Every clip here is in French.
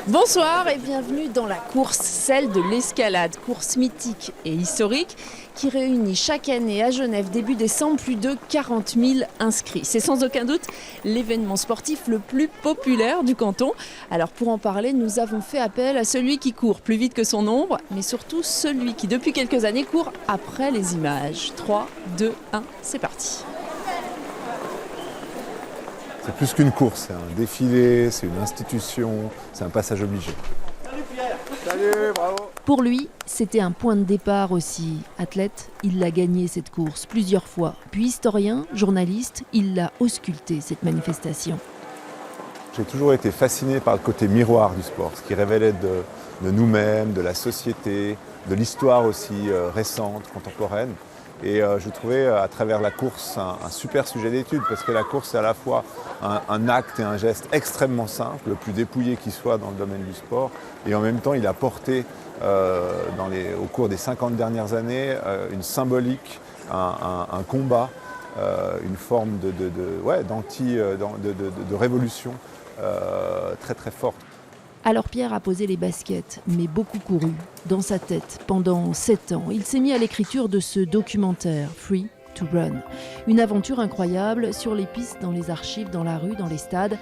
Bonsoir et bienvenue dans la course, celle de l'escalade, course mythique et historique qui réunit chaque année à Genève début décembre plus de 40 000 inscrits. C'est sans aucun doute l'événement sportif le plus populaire du canton. Alors pour en parler, nous avons fait appel à celui qui court plus vite que son ombre, mais surtout celui qui depuis quelques années court après les images. 3, 2, 1, c'est parti. C'est plus qu'une course, c'est un défilé, c'est une institution, c'est un passage obligé. Salut Pierre. Salut, bravo. Pour lui, c'était un point de départ aussi. Athlète, il l'a gagné cette course plusieurs fois. Puis historien, journaliste, il l'a ausculté cette manifestation. J'ai toujours été fasciné par le côté miroir du sport, ce qui révélait de nous-mêmes, de la société, de l'histoire aussi récente, contemporaine. Et je trouvais à travers la course un super sujet d'étude parce que la course c'est à la fois un acte et un geste extrêmement simple, le plus dépouillé qui soit dans le domaine du sport. Et en même temps il a porté au cours des 50 dernières années une symbolique, un combat, une forme de révolution très très forte. Alors Pierre a posé les baskets, mais beaucoup couru. Dans sa tête, pendant 7 ans, il s'est mis à l'écriture de ce documentaire, Free to Run. Une aventure incroyable sur les pistes, dans les archives, dans la rue, dans les stades.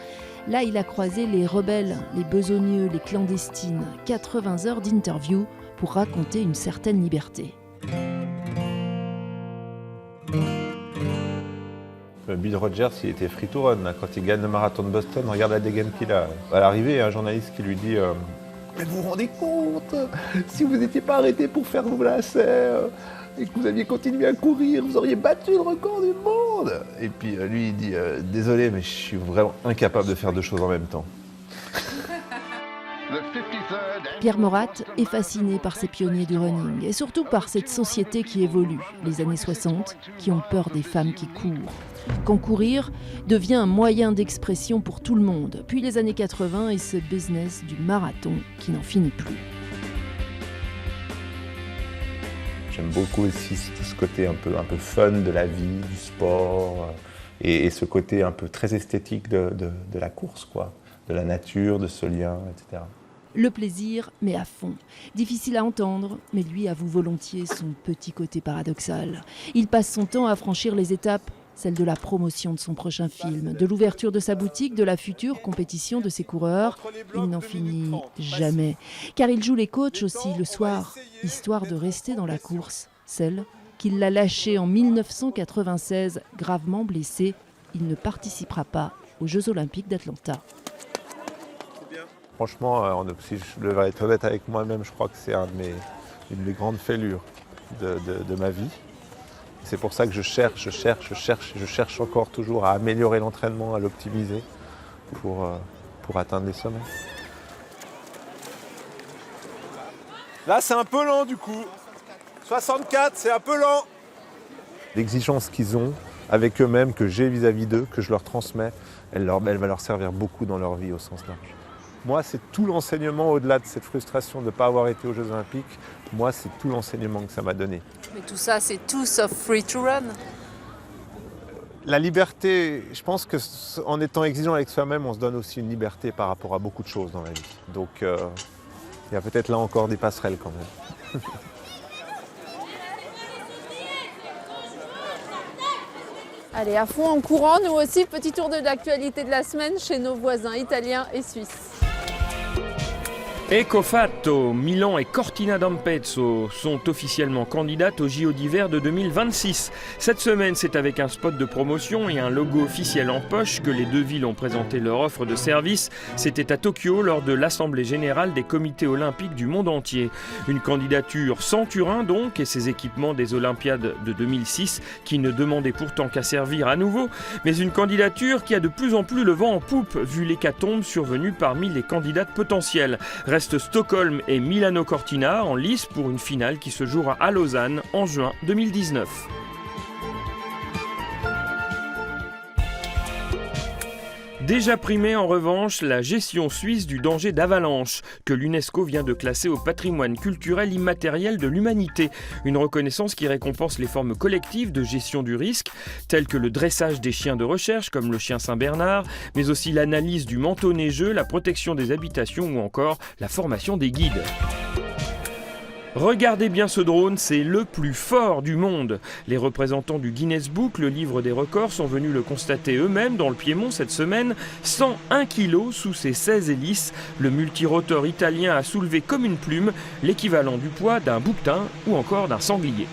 Là, il a croisé les rebelles, les besogneux, les clandestines. 80 heures d'interview pour raconter une certaine liberté. Bill Rogers, il était free to run. Quand il gagne le marathon de Boston, regarde la dégaine qu'il a. À l'arrivée, il y a un journaliste qui lui dit mais vous vous rendez compte, si vous n'étiez pas arrêté pour faire vos lacets et que vous aviez continué à courir, vous auriez battu le record du monde. Et puis lui, il dit désolé, mais je suis vraiment incapable de faire deux choses en même temps. Pierre Morat est fasciné par ces pionniers du running et surtout par cette société qui évolue, les années 60, qui ont peur des femmes qui courent. Quand courir devient un moyen d'expression pour tout le monde, puis les années 80 et ce business du marathon qui n'en finit plus. J'aime beaucoup aussi ce côté un peu fun de la vie, du sport et ce côté un peu très esthétique de la course, quoi, de la nature, de ce lien, etc. Le plaisir, mais à fond. Difficile à entendre, mais lui avoue volontiers son petit côté paradoxal. Il passe son temps à franchir les étapes, celle de la promotion de son prochain film, de l'ouverture de sa boutique, de la future compétition de ses coureurs. Il n'en finit jamais, car il joue les coachs aussi le soir, histoire de rester dans la course, celle qu'il l'a lâchée en 1996, gravement blessé. Il ne participera pas aux Jeux Olympiques d'Atlanta. Franchement, si je devais être honnête avec moi-même, je crois que c'est une des grandes fêlures de ma vie. C'est pour ça que je cherche encore toujours à améliorer l'entraînement, à l'optimiser pour atteindre les sommets. Là, c'est un peu lent du coup. 64, c'est un peu lent. L'exigence qu'ils ont avec eux-mêmes, que j'ai vis-à-vis d'eux, que je leur transmets, elle va leur servir beaucoup dans leur vie au sens large. Moi, c'est tout l'enseignement, au-delà de cette frustration de ne pas avoir été aux Jeux Olympiques, moi, c'est tout l'enseignement que ça m'a donné. Mais tout ça, c'est tout sauf free to run. La liberté, je pense qu'en étant exigeant avec soi-même, on se donne aussi une liberté par rapport à beaucoup de choses dans la vie. Donc, il y a peut-être là encore des passerelles quand même. Allez, à fond en courant, nous aussi, petit tour de l'actualité de la semaine chez nos voisins italiens et suisses. Ecco fatto, Milan et Cortina d'Ampezzo sont officiellement candidates aux JO d'hiver de 2026. Cette semaine, c'est avec un spot de promotion et un logo officiel en poche que les deux villes ont présenté leur offre de service. C'était à Tokyo lors de l'Assemblée générale des comités olympiques du monde entier. Une candidature sans Turin donc et ses équipements des Olympiades de 2006 qui ne demandaient pourtant qu'à servir à nouveau. Mais une candidature qui a de plus en plus le vent en poupe vu l'hécatombe survenue parmi les candidates potentielles. Restent Stockholm et Milano Cortina en lice pour une finale qui se jouera à Lausanne en juin 2019. Déjà primée en revanche, la gestion suisse du danger d'avalanche, que l'UNESCO vient de classer au patrimoine culturel immatériel de l'humanité. Une reconnaissance qui récompense les formes collectives de gestion du risque, telles que le dressage des chiens de recherche, comme le chien Saint-Bernard, mais aussi l'analyse du manteau neigeux, la protection des habitations ou encore la formation des guides. Regardez bien ce drone, c'est le plus fort du monde. Les représentants du Guinness Book, le livre des records, sont venus le constater eux-mêmes dans le Piémont cette semaine. 101 kg sous ses 16 hélices, le multirotor italien a soulevé comme une plume l'équivalent du poids d'un bouquetin ou encore d'un sanglier.